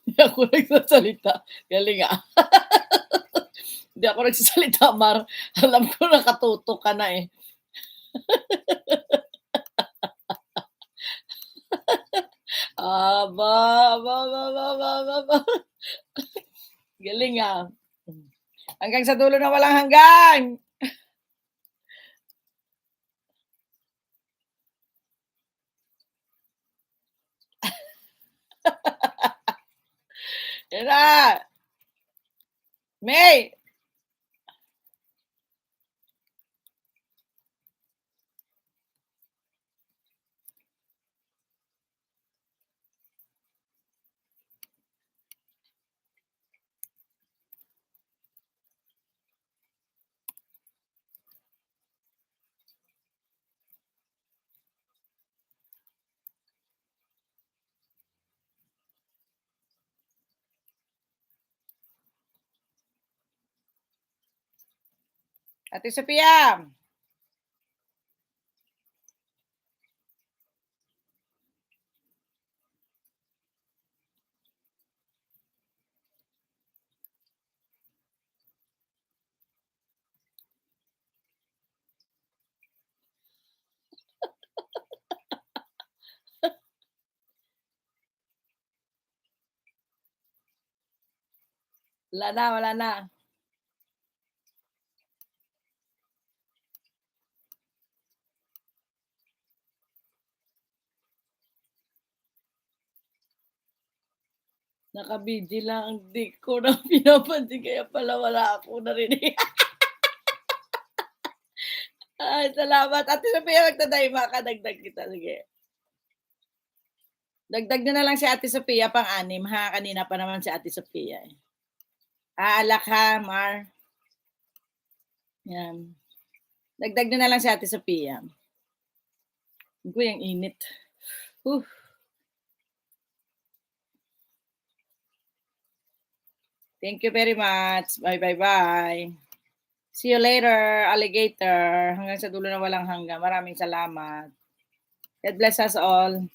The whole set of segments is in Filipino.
Hindi ako nagsasalita. Galing, ah. Hindi ako nagsasalita, Mar. Alam ko nakatutok ka na, eh. Aba, aba, aba, aba, aba, aba, aba. Galing, ah. Hanggang sa dulo na walang hanggan. Yan na. May! Ate Sophia. Wala na, wala na. Naka-busy lang ang di ko na pinapansin kaya pala wala akong narinig. Ay, salamat. Ate Sophia, magdadayma ka, dagdag kita, sige. Dagdag niyo na lang si Ate Sophia pang-anim, ha? Kanina pa naman si Ate Sophia, eh. Aalak ha, Mar. Yan. Dagdag niyo na lang si Ate Sophia. Uy, ang init. Huh. Thank you very much. Bye, bye, bye. See you later, alligator. Hanggang sa dulo na walang hanggan. Maraming salamat. God bless us all.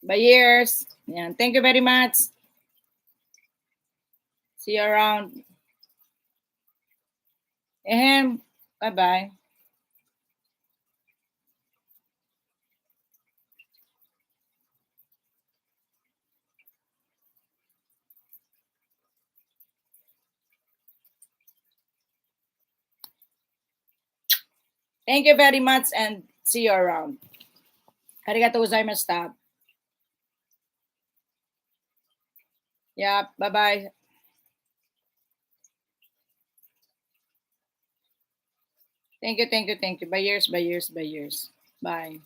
Bye, years. Yan. Thank you very much. See you around. Ahem. Bye-bye. Thank you very much and see you around. Arigatou gozaimashita. Yeah, bye-bye. Thank you, thank you, thank you. Bye years, bye years, bye years. Bye.